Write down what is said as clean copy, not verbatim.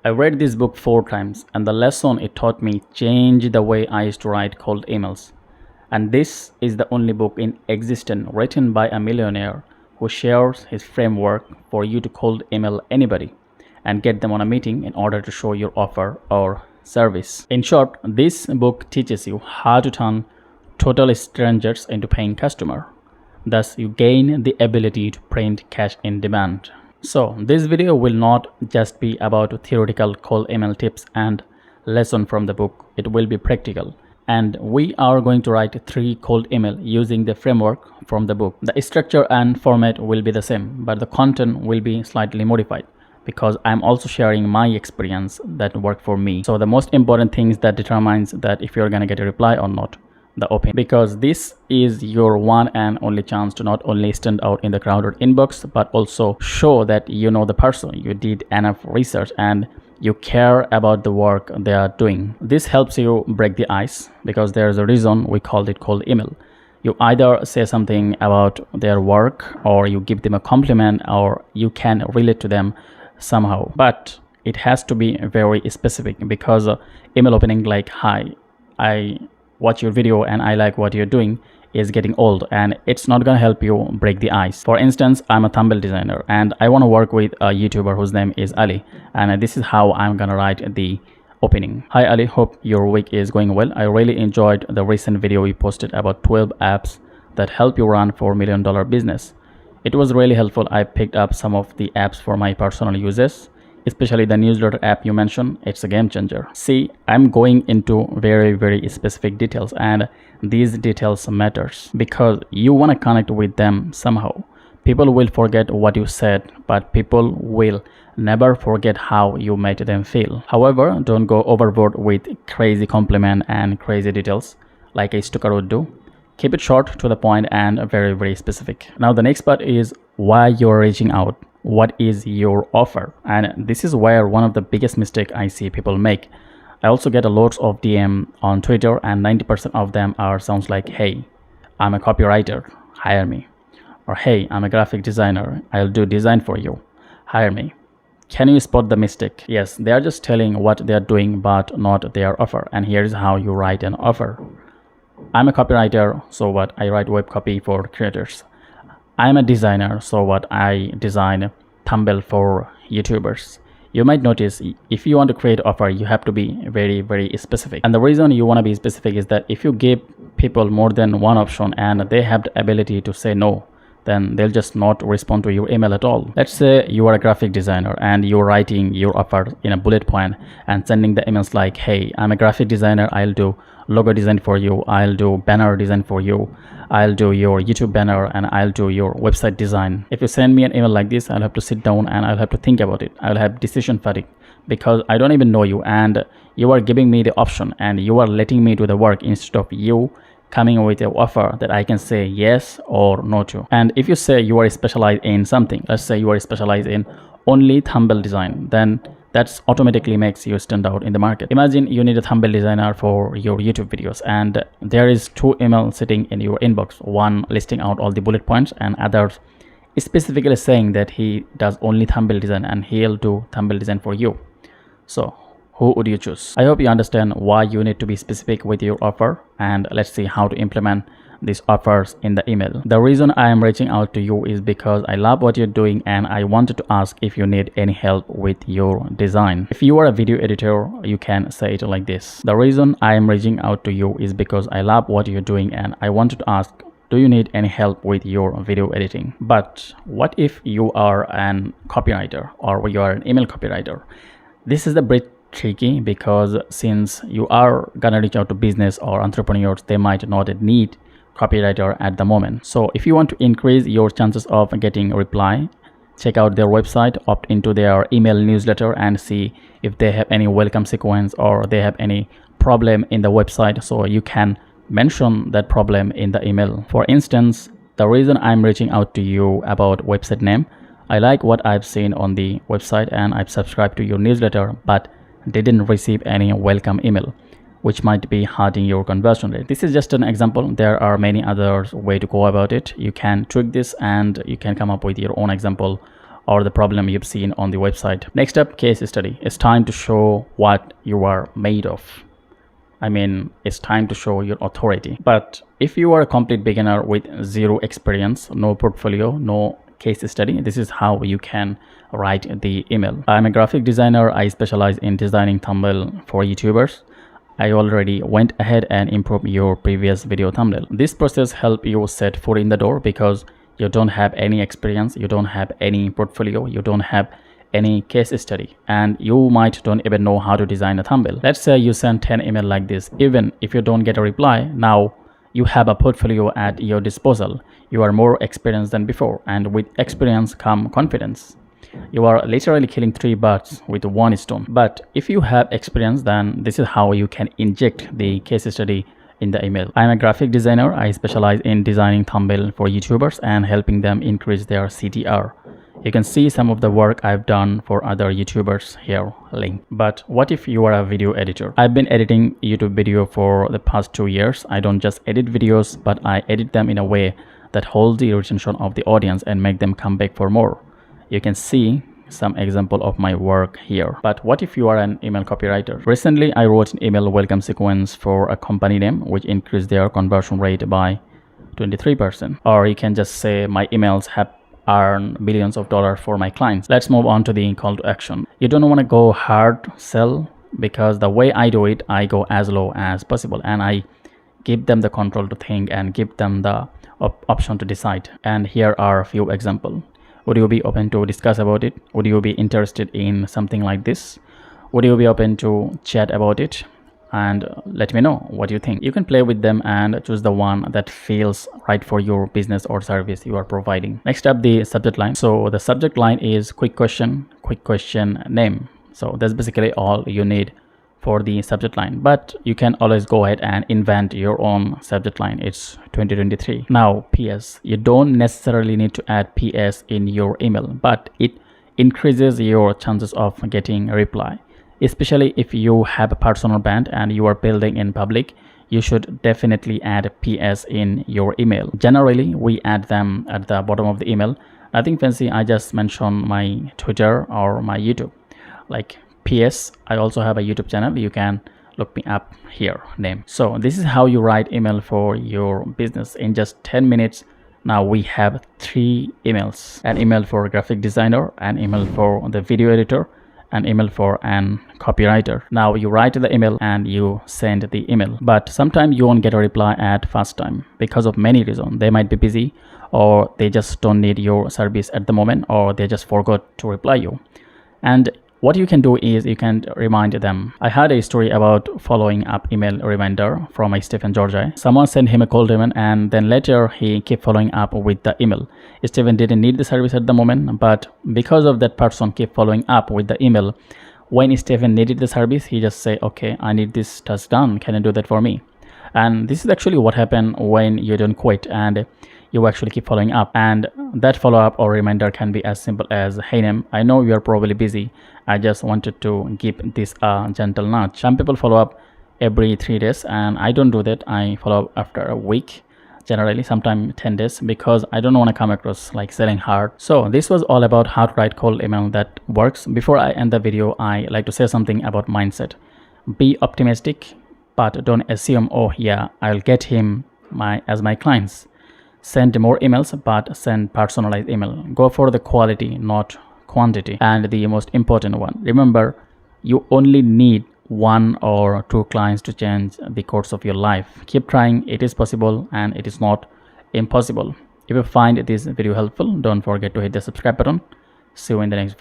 I read this book 4 times, and the lesson it taught me changed the way I used to write cold emails. And this is the only book in existence written by a millionaire who shares his framework for you to cold email anybody and get them on a meeting in order to show your offer or service. In short, this book teaches you how to turn total strangers into paying customer. Thus, you gain the ability to print cash in demand. So, this video will not just be about theoretical cold email tips and lesson from the book. It will be practical. And we are going to write 3 cold email using the framework from the book. The structure and format will be the same, but the content will be slightly modified because I'm also sharing my experience that worked for me. So the most important things that determines that if you're gonna get a reply or not, the open, because this is your one and only chance to not only stand out in the crowded inbox but also show that you know the person, you did enough research, and you care about the work they are doing. This helps you break the ice because there's a reason we called it cold email. You either say something about their work, or you give them a compliment, or you can relate to them somehow, but it has to be very specific because email opening like, hi, I watch your video and I like what you're doing is getting old, and it's not gonna help you break the ice. For instance, I'm a thumbnail designer and I want to work with a YouTuber whose name is Ali, and this is how I'm gonna write the opening. Hi Ali, hope your week is going well. I really enjoyed the recent video we posted about 12 apps that help you run $4 million business. It was really helpful. I picked up some of the apps for my personal uses, especially the newsletter app you mentioned. It's a game changer. See, I'm going into very specific details, and these details matters because you want to connect with them somehow. People will forget what you said, but people will never forget how you made them feel. However, don't go overboard with crazy compliment and crazy details like a stalker would do. Keep it short, to the point, and very specific. Now the next part is why you're reaching out. What is your offer? And this is where one of the biggest mistake I see people make. I also get a lots of DM on Twitter, and 90% of them are sounds like, hey, I'm a copywriter, hire me. Or hey, I'm a graphic designer, I'll do design for you, hire me. Can you spot the mistake? Yes, they are just telling what they are doing but not their offer. And here's how you write an offer. I'm a copywriter, so what? I write web copy for creators. I'm a designer, so what? I design thumbnail for YouTubers. You might notice if you want to create offer, you have to be very specific. And the reason you want to be specific is that if you give people more than one option and they have the ability to say no, then they'll just not respond to your email at all. Let's say you are a graphic designer and you're writing your offer in a bullet point and sending the emails like, hey, I'm a graphic designer, I'll do logo design for you, I'll do banner design for you, I'll do your YouTube banner, and I'll do your website design. If you send me an email like this, I'll have to sit down and I'll have to think about it. I'll have decision fatigue because I don't even know you, and you are giving me the option and you are letting me do the work instead of you coming with an offer that I can say yes or no to. And if you say you are specialized in something, let's say you are specialized in only thumbnail design, then that's automatically makes you stand out in the market. Imagine you need a thumbnail designer for your YouTube videos, and there is 2 emails sitting in your inbox, one listing out all the bullet points and others specifically saying that he does only thumbnail design and he'll do thumbnail design for you. So who would you choose? I hope you understand why you need to be specific with your offer, and let's see how to implement these offers in the email. The reason I am reaching out to you is because I love what you're doing and I wanted to ask if you need any help with your design. If you are a video editor, you can say it like this. The reason I am reaching out to you is because I love what you're doing and I wanted to ask, do you need any help with your video editing? But what if you are an copywriter or you are an email copywriter? This is the bit tricky because since you are gonna reach out to business or entrepreneurs, they might not need copywriter at the moment. So if you want to increase your chances of getting a reply, check out their website, opt into their email newsletter, and see if they have any welcome sequence or they have any problem in the website, so you can mention that problem in the email. For instance, the reason I'm reaching out to you about website name, I like what I've seen on the website and I've subscribed to your newsletter but didn't receive any welcome email, which might be hurting your conversion rate. This is just an example. There are many other ways to go about it. You can tweak this and you can come up with your own example or the problem you've seen on the website. Next up, case study. It's time to show what you are made of. I mean, it's time to show your authority. But if you are a complete beginner with zero experience, no portfolio, no case study, this is how you can write the email. I'm a graphic designer. I specialize in designing thumbnail for YouTubers. I already went ahead and improved your previous video thumbnail. This process helps you set foot in the door because you don't have any experience, you don't have any portfolio, you don't have any case study, and you might don't even know how to design a thumbnail. Let's say you send 10 emails like this. Even if you don't get a reply, now you have a portfolio at your disposal. You are more experienced than before, and with experience come confidence. You are literally killing 3 birds with 1 stone. But if you have experience, then this is how you can inject the case study in the email. I'm a graphic designer. I specialize in designing thumbnail for YouTubers and helping them increase their CTR. You can see some of the work I've done for other YouTubers here, link. But what if you are a video editor? I've been editing YouTube video for the past 2 years. I don't just edit videos, but I edit them in a way that holds the retention of the audience and make them come back for more. You can see some example of my work here. But what if you are an email copywriter? Recently, I wrote an email welcome sequence for a company name, which increased their conversion rate by 23%. Or you can just say my emails have earn millions of dollars for my clients. Let's move on to the call to action. You don't want to go hard sell, because the way I do it, I go as low as possible and I give them the control to think and give them the option to decide. And here are a few examples. Would you be open to discuss about it? Would you be interested in something like this? Would you be open to chat about it? And let me know what you think. You can play with them and choose the one that feels right for your business or service you are providing. Next up, the subject line. So the subject line is quick question name. So that's basically all you need for the subject line, but you can always go ahead and invent your own subject line. It's 2023 now. PS, you don't necessarily need to add PS in your email, but it increases your chances of getting a reply. Especially if you have a personal brand and you are building in public, you should definitely add PS in your email. Generally, we add them at the bottom of the email. Nothing fancy. I just mentioned my Twitter or my YouTube. Like PS, I also have a YouTube channel. You can look me up here, name. So this is how you write email for your business in just 10 minutes. Now we have 3 emails: an email for a graphic designer, an email for the video editor, an email for an copywriter. Now you write the email and you send the email, but sometimes you won't get a reply at first time because of many reasons. They might be busy, or they just don't need your service at the moment, or they just forgot to reply you. And what you can do is you can remind them. I had a story about following up email reminder from a Stephen Georgia. Someone sent him a cold email and then later he kept following up with the email. Stephen didn't need the service at the moment, but because of that person keep following up with the email, when Stephen needed the service, he just say, okay, I need this task done. Can you do that for me? And this is actually what happened when you don't quit and you actually keep following up. And that follow-up or reminder can be as simple as, hey Nam, I know you are probably busy. I just wanted to give this a gentle nudge. Some people follow up every 3 days and I don't do that. I follow up after a week, generally sometimes 10 days, because I don't want to come across like selling hard. So this was all about how to write cold email that works. Before I end the video, I like to say something about mindset. Be optimistic, but don't assume, oh yeah, I'll get him as my clients. Send more emails, but send personalized email. Go for the quality, not quantity. And the most important one, remember, you only need 1 or 2 clients to change the course of your life. Keep trying. It is possible and it is not impossible. If you find this video helpful, don't forget to hit the subscribe button. See you in the next video.